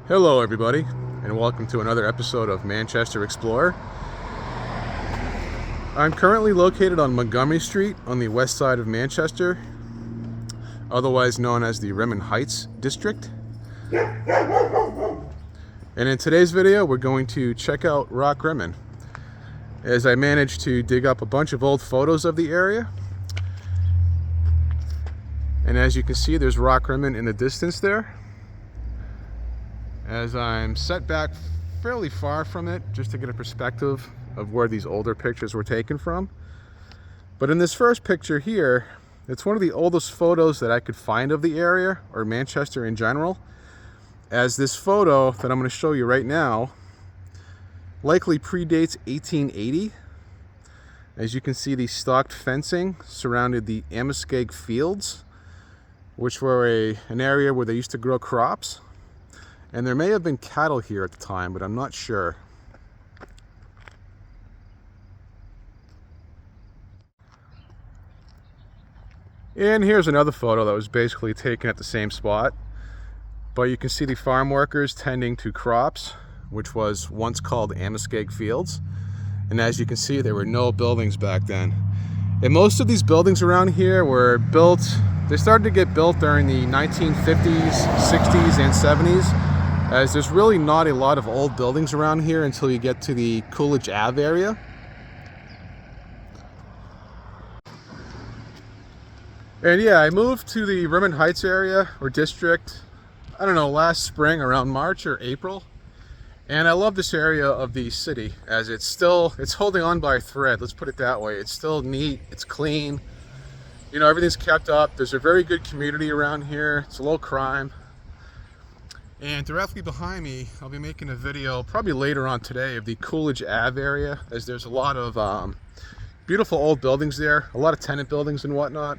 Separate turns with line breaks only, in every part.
Hello everybody, and welcome to another episode of Manchester Explorer. I'm currently located on Montgomery Street on the west side of Manchester, otherwise known as the Rimmon Heights district. And in today's video, we're going to check out Rock Rimmon, as I managed to dig up a bunch of old photos of the area. And as you can see, there's Rock Rimmon in the distance there, as I'm set back fairly far from it just to get a perspective of where these older pictures were taken from. But in this first picture here, it's one of the oldest photos that I could find of the area or Manchester in general, as this photo that I'm going to show you right now likely predates 1880. As you can see, the stocked fencing surrounded the Amoskeag fields, which were an area where they used to grow crops. And there may have been cattle here at the time, but I'm not sure. And here's another photo that was basically taken at the same spot. But you can see the farm workers tending to crops, which was once called Amoskeag Fields. And as you can see, there were no buildings back then. And most of these buildings around here were built, they started to get built during the 1950s, 60s, and 70s. As there's really not a lot of old buildings around here until you get to the Coolidge Ave area. And yeah, I moved to the Rimmon Heights area or district, I don't know, last spring around March or April. And I love this area of the city, as it's holding on by a thread, let's put it that way. It's still neat, it's clean, you know, everything's kept up. There's a very good community around here. It's low crime. And directly behind me, I'll be making a video probably later on today of the Coolidge Ave area, as there's a lot of beautiful old buildings there, a lot of tenant buildings and whatnot.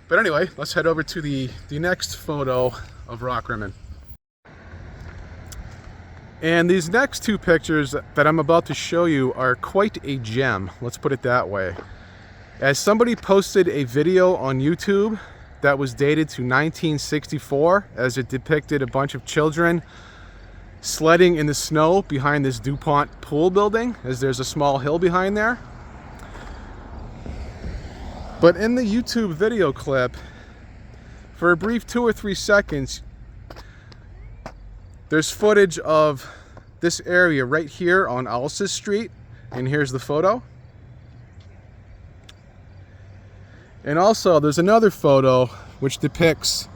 But anyway, let's head over to the next photo of Rock Rimmon. And these next two pictures that I'm about to show you are quite a gem, let's put it that way. As somebody posted a video on YouTube that was dated to 1964, as it depicted a bunch of children sledding in the snow behind this DuPont pool building, as there's a small hill behind there. But in the YouTube video clip, for a brief 2 or 3 seconds, there's footage of this area right here on Alsace Street, and here's the photo. And also, there's another photo which depicts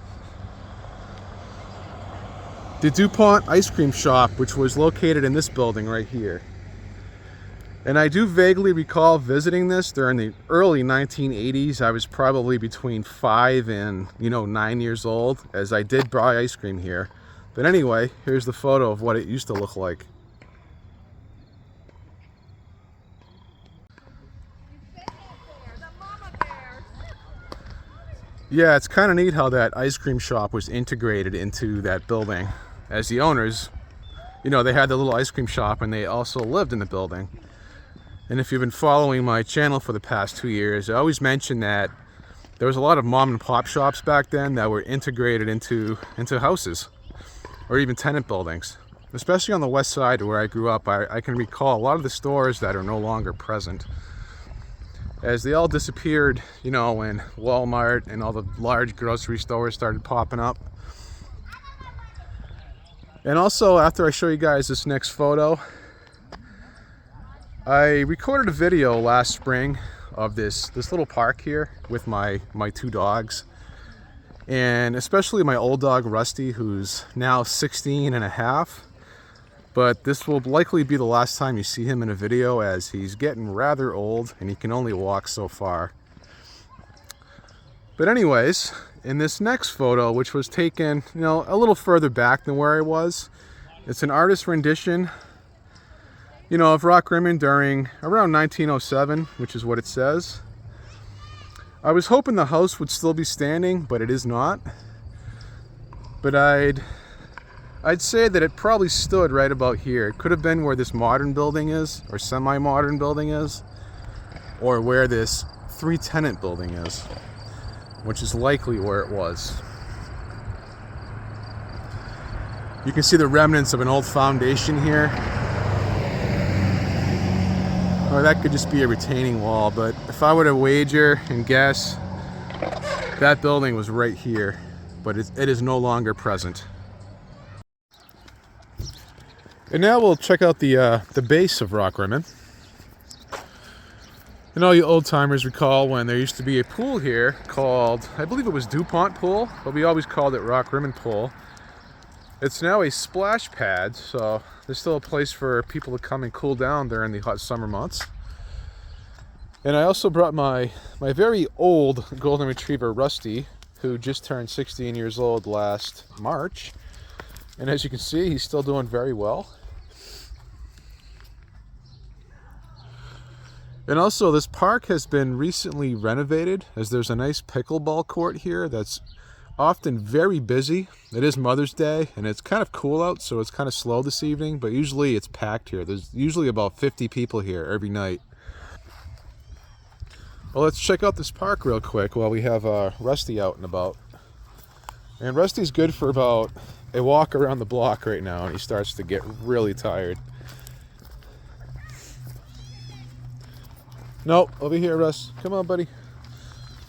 the DuPont ice cream shop, which was located in this building right here. And I do vaguely recall visiting this during the early 1980s. I was probably between 5 and 9 years old, as I did buy ice cream here. But anyway, here's the photo of what it used to look like. Yeah, it's kind of neat how that ice cream shop was integrated into that building, as the owners, they had the little ice cream shop and they also lived in the building. And if you've been following my channel for the past 2 years, I always mention that there was a lot of mom and pop shops back then that were integrated into houses or even tenant buildings. Especially on the west side where I grew up, I can recall a lot of the stores that are no longer present, as they all disappeared, when Walmart and all the large grocery stores started popping up. And also, after I show you guys this next photo, I recorded a video last spring of this little park here with my 2 dogs. And especially my old dog, Rusty, who's now 16 and a half. But this will likely be the last time you see him in a video, as he's getting rather old and he can only walk so far. But anyways, in this next photo, which was taken, a little further back than where I was, it's an artist rendition, of Rock Rimmon during around 1907, which is what it says. I was hoping the house would still be standing, but it is not. But I'd say that it probably stood right about here. It could have been where this modern building is, or semi-modern building is, or where this 3-tenant building is, which is likely where it was. You can see the remnants of an old foundation here. Or that could just be a retaining wall, but if I were to wager and guess, that building was right here, but it is no longer present. And now we'll check out the base of Rock Rimmon. And all you old timers recall when there used to be a pool here called, I believe it was DuPont pool, but we always called it Rock Rimmon pool. It's now a splash pad, so there's still a place for people to come and cool down during the hot summer months. And I also brought my very old golden retriever, Rusty, who just turned 16 years old last March. And as you can see, he's still doing very well. And also, this park has been recently renovated, as there's a nice pickleball court here that's often very busy. It is Mother's Day, and it's kind of cool out, so it's kind of slow this evening, but usually it's packed here. There's usually about 50 people here every night. Well, let's check out this park real quick while we have Rusty out and about. And Rusty's good for about a walk around the block right now, and he starts to get really tired. Nope, over here, Russ. Come on, buddy.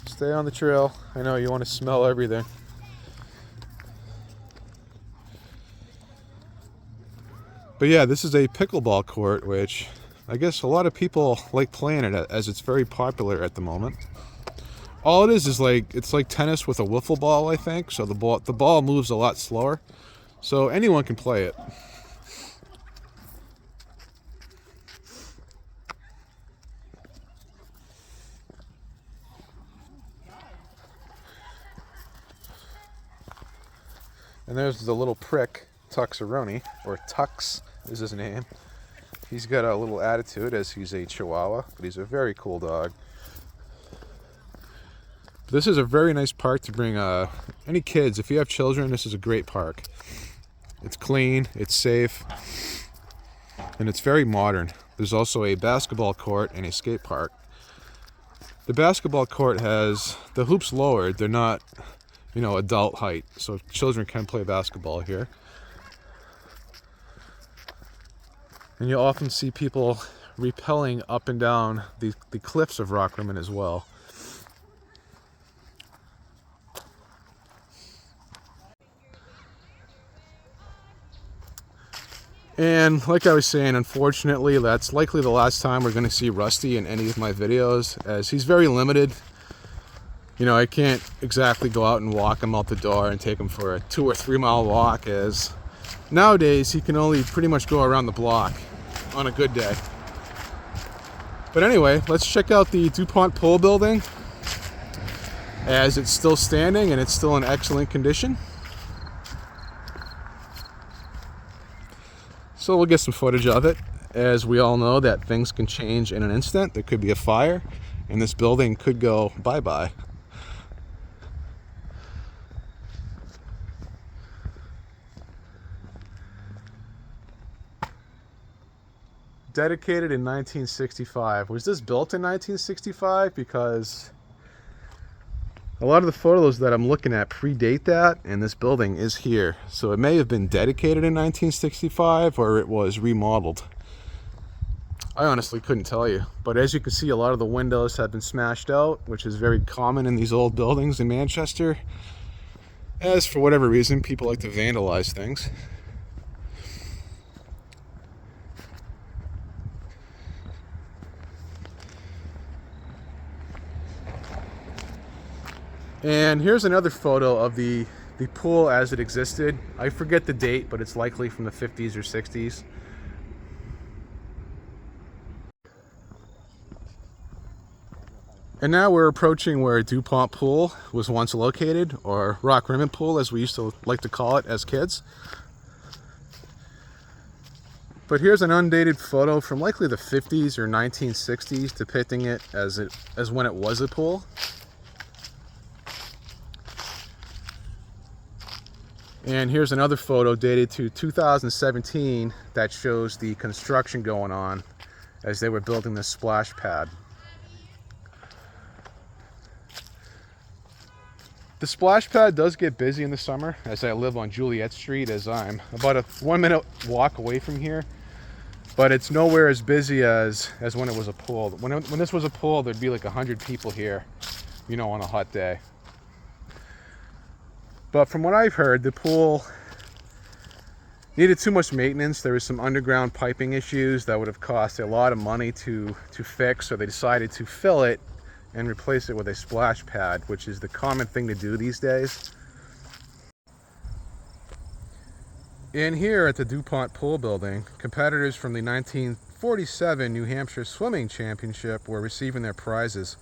Stay on the trail. I know you want to smell everything. But yeah, this is a pickleball court, which I guess a lot of people like playing it as it's very popular at the moment. All it is like, it's like tennis with a wiffle ball, I think. So the ball moves a lot slower. So anyone can play it. And there's the little prick, Tuxaroni, or Tux is his name. He's got a little attitude as he's a Chihuahua, but he's a very cool dog. This is a very nice park to bring any kids. If you have children, this is a great park. It's clean, it's safe, and it's very modern. There's also a basketball court and a skate park. The basketball court has the hoops lowered. They're not, adult height, so children can play basketball here. And you'll often see people rappelling up and down the cliffs of Rock Rimmon as well. And like I was saying, unfortunately, that's likely the last time we're going to see Rusty in any of my videos, as he's very limited. I can't exactly go out and walk him out the door and take him for a 2 or 3 mile walk, as nowadays he can only pretty much go around the block on a good day. But anyway, let's check out the DuPont pool building, as it's still standing and it's still in excellent condition. So we'll get some footage of it. As we all know that things can change in an instant. There could be a fire and this building could go bye-bye. Dedicated in 1965. Was this built in 1965? Because a lot of the photos that I'm looking at predate that, and this building is here. So it may have been dedicated in 1965 or it was remodeled. I honestly couldn't tell you. But as you can see, a lot of the windows have been smashed out, which is very common in these old buildings in Manchester, as for whatever reason people like to vandalize things. And here's another photo of the pool as it existed. I forget the date, but it's likely from the 50s or 60s. And now we're approaching where DuPont pool was once located, or Rock Rimmon pool as we used to like to call it as kids. But here's an undated photo from likely the 50s or 1960s depicting it as when it was a pool. And here's another photo dated to 2017 that shows the construction going on as they were building this splash pad. The splash pad does get busy in the summer, as I live on Juliet Street, as I'm about a 1-minute walk away from here. But it's nowhere as busy as when it was a pool. When this was a pool, there'd be like 100 people here, you know, on a hot day. But from what I've heard, the pool needed too much maintenance. There was some underground piping issues that would have cost a lot of money to fix, so they decided to fill it and replace it with a splash pad, which is the common thing to do these days. And here at the DuPont pool building, competitors from the 1947 New Hampshire Swimming Championship were receiving their prizes.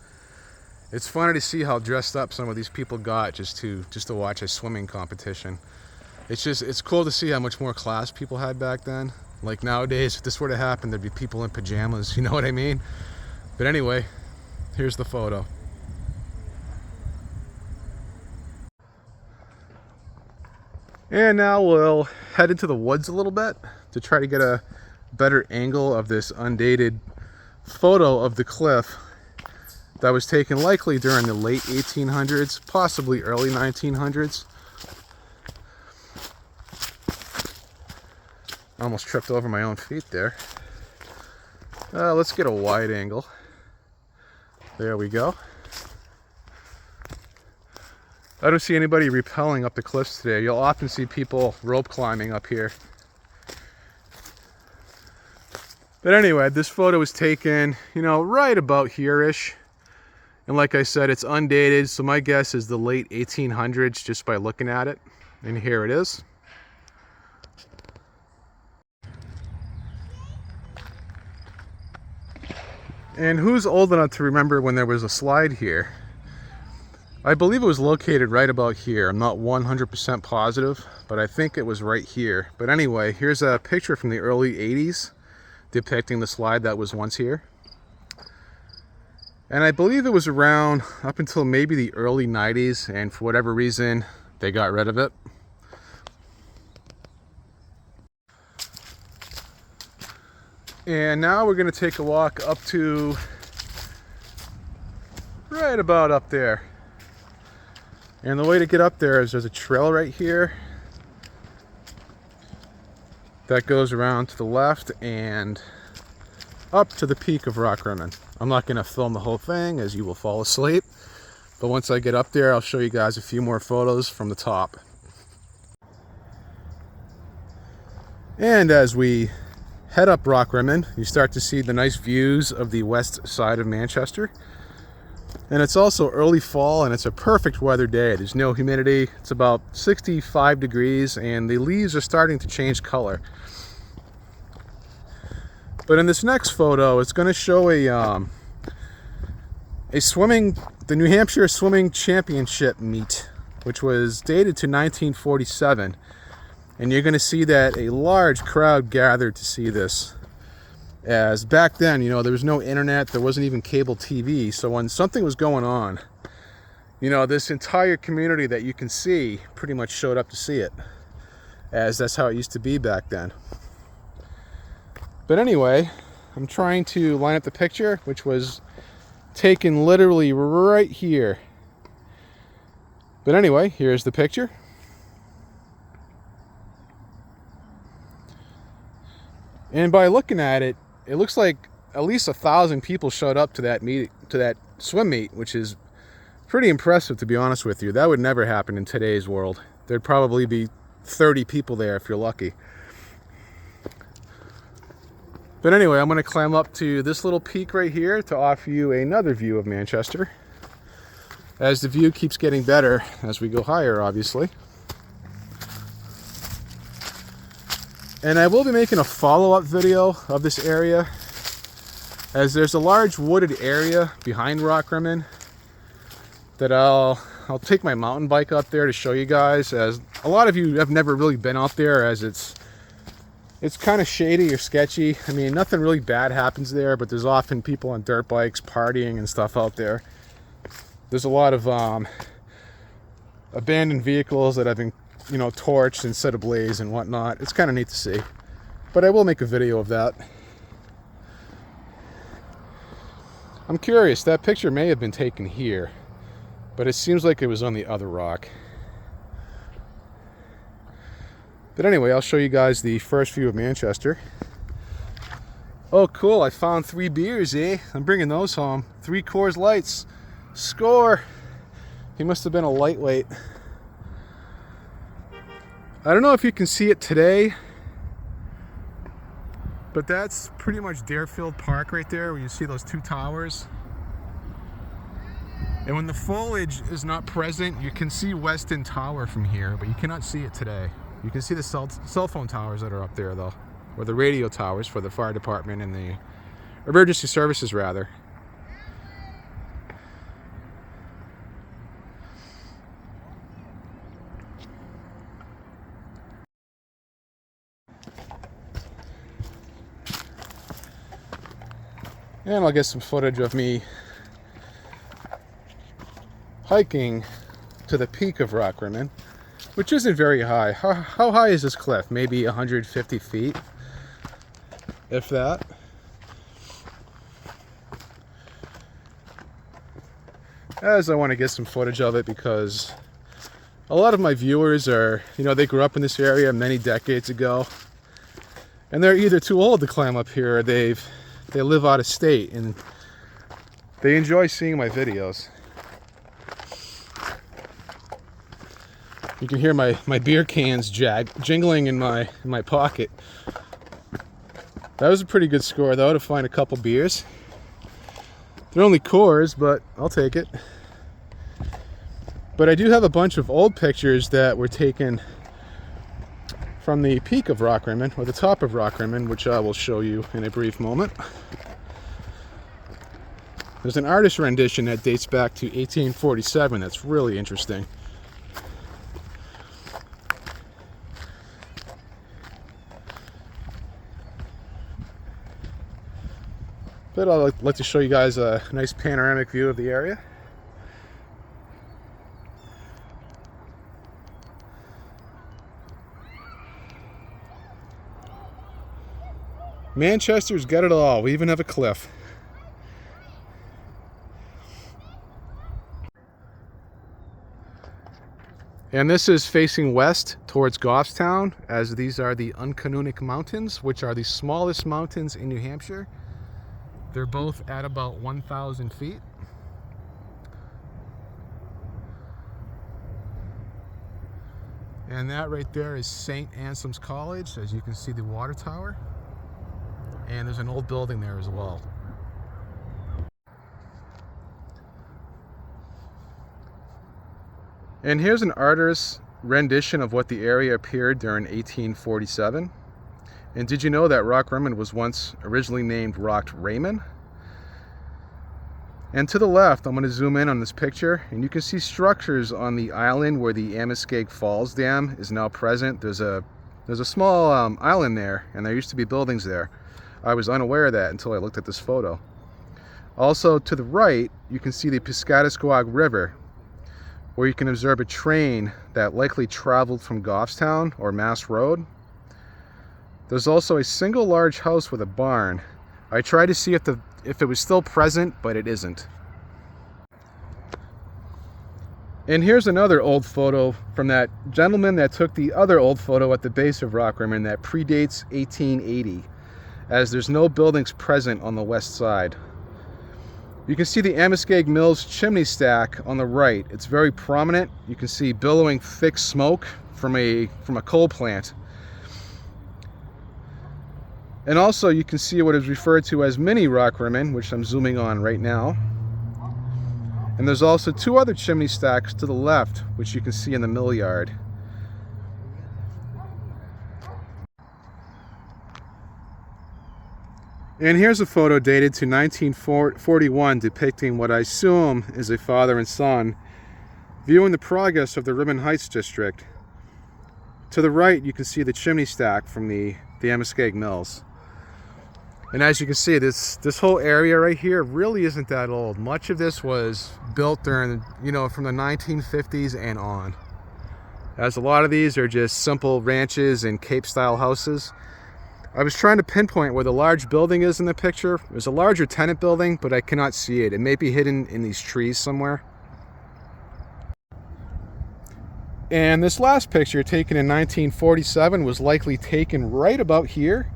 It's funny to see how dressed up some of these people got just to watch a swimming competition. It's cool to see how much more class people had back then. Like nowadays, if this were to happen, there'd be people in pajamas, you know what I mean? But anyway, here's the photo. And now we'll head into the woods a little bit to try to get a better angle of this undated photo of the cliff that was taken likely during the late 1800s, possibly early 1900s. I almost tripped over my own feet there. Let's get a wide angle. There we go. I don't see anybody rappelling up the cliffs today. You'll often see people rope climbing up here. But anyway, this photo was taken, you know, right about here-ish. And like I said, it's undated, so my guess is the late 1800s just by looking at it. And here it is. And who's old enough to remember when there was a slide here? I believe it was located right about here. I'm not 100% positive, but I think it was right here. But anyway, here's a picture from the early 80s depicting the slide that was once here. And I believe it was around up until maybe the early 90s, and for whatever reason, they got rid of it. And now we're going to take a walk up to right about up there. And the way to get up there is there's a trail right here that goes around to the left and up to the peak of Rock Rimmon. I'm not going to film the whole thing as you will fall asleep, but once I get up there, I'll show you guys a few more photos from the top. And as we head up Rock Rimmon, you start to see the nice views of the west side of Manchester. And it's also early fall and it's a perfect weather day. There's no humidity. It's about 65 degrees and the leaves are starting to change color. But in this next photo, it's going to show the New Hampshire Swimming Championship meet, which was dated to 1947. And you're going to see that a large crowd gathered to see this. As back then, you know, there was no internet, there wasn't even cable TV, so when something was going on, you know, this entire community that you can see pretty much showed up to see it, as that's how it used to be back then. But anyway, I'm trying to line up the picture, which was taken literally right here. But anyway, here's the picture. And by looking at it, it looks like at least 1,000 people showed up to that swim meet, which is pretty impressive, to be honest with you. That would never happen in today's world. There'd probably be 30 people there if you're lucky. But anyway, I'm going to climb up to this little peak right here to offer you another view of Manchester, as the view keeps getting better as we go higher, obviously. And I will be making a follow-up video of this area, as there's a large wooded area behind Rock Rimmon that I'll take my mountain bike up there to show you guys, as a lot of you have never really been out there, as it's kind of shady or sketchy. I mean, nothing really bad happens there, but there's often people on dirt bikes partying and stuff out there. There's a lot of abandoned vehicles that have been, you know, torched and set ablaze and whatnot. It's kind of neat to see, but I will make a video of that. I'm curious, that picture may have been taken here. but it seems like it was on the other rock. But anyway, I'll show you guys the first view of Manchester. Oh cool, I found 3 beers, eh? I'm bringing those home. 3 Coors Lights. Score! He must have been a lightweight. I don't know if you can see it today, but that's pretty much Deerfield Park right there, where you see those 2 towers. And when the foliage is not present, you can see Weston Tower from here, but you cannot see it today. You can see the cell phone towers that are up there though, or the radio towers for the fire department and the emergency services rather. And I'll get some footage of me hiking to the peak of Rock Rimmon, which isn't very high. How high is this cliff? Maybe 150 feet, if that. As I want to get some footage of it because a lot of my viewers are, they grew up in this area many decades ago, and they're either too old to climb up here or they live out of state and they enjoy seeing my videos. You can hear my beer cans jingling in my pocket. That was a pretty good score though, to find a couple beers. They're only Coors, but I'll take it. But I do have a bunch of old pictures that were taken from the peak of Rock Rimmon, or the top of Rock Rimmon, which I will show you in a brief moment. There's an artist rendition that dates back to 1847 that's really interesting. But I'd like to show you guys a nice panoramic view of the area. Manchester's got it all. We even have a cliff. And this is facing west towards Goffstown, as these are the Uncanonic Mountains, which are the smallest mountains in New Hampshire. They're both at about 1,000 feet. And that right there is St. Anselm's College, as you can see the water tower. And there's an old building there as well. And here's an artist's rendition of what the area appeared during 1847. And did you know that Rock Rimmon was once originally named Rock Rimmon? And to the left, I'm going to zoom in on this picture, and you can see structures on the island where the Amoskeag Falls Dam is now present. There's a small island there, and there used to be buildings there. I was unaware of that until I looked at this photo. Also, to the right, you can see the Piscataqua River, where you can observe a train that likely traveled from Goffstown or Mass Road. There's also a single large house with a barn. I tried to see if it was still present, but it isn't. And here's another old photo from that gentleman that took the other old photo at the base of Rock Rimmon that predates 1880, as there's no buildings present on the west side. You can see the Amoskeag Mills chimney stack on the right. It's very prominent. You can see billowing thick smoke from a coal plant. And also you can see what is referred to as mini Rock Rimmon, which I'm zooming on right now. And there's also 2 other chimney stacks to the left, which you can see in the mill yard. And here's a photo dated to 1941 depicting what I assume is a father and son viewing the progress of the Rimmon Heights district. To the right, you can see the chimney stack from the Amoskeag Mills. And as you can see, this whole area right here really isn't that old. Much of this was built during, from the 1950s and on. As a lot of these are just simple ranches and Cape-style houses. I was trying to pinpoint where the large building is in the picture. There's a larger tenant building, but I cannot see it. It may be hidden in these trees somewhere. And this last picture, taken in 1947, was likely taken right about here.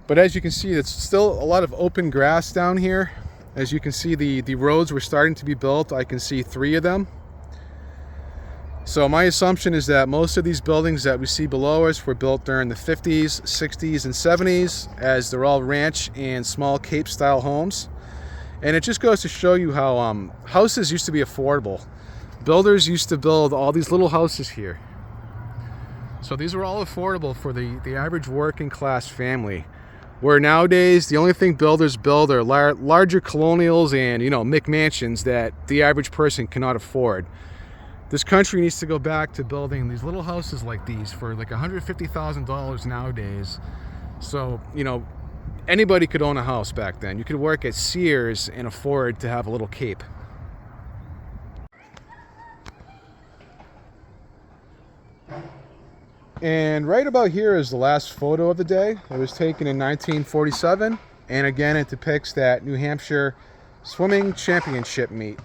But as you can see, it's still a lot of open grass down here. As you can see, the roads were starting to be built. I can see 3 of them. So my assumption is that most of these buildings that we see below us were built during the 50s, 60s, and 70s, as they're all ranch and small Cape-style homes. And it just goes to show you how houses used to be affordable. Builders used to build all these little houses here. So these were all affordable for the average working class family. Where nowadays, the only thing builders build are larger colonials and, McMansions that the average person cannot afford. This country needs to go back to building these little houses like these for like $150,000 nowadays. So, anybody could own a house back then. You could work at Sears and afford to have a little cape. And right about here is the last photo of the day. It was taken in 1947, and again it depicts that New Hampshire swimming championship meet.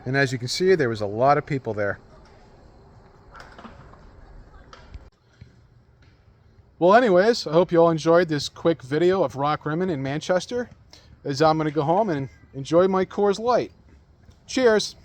And as you can see, there was a lot of people there. Well, anyways, I hope you all enjoyed this quick video of Rock Rimmon in Manchester, as I'm going to go home and enjoy my Coors Light. Cheers!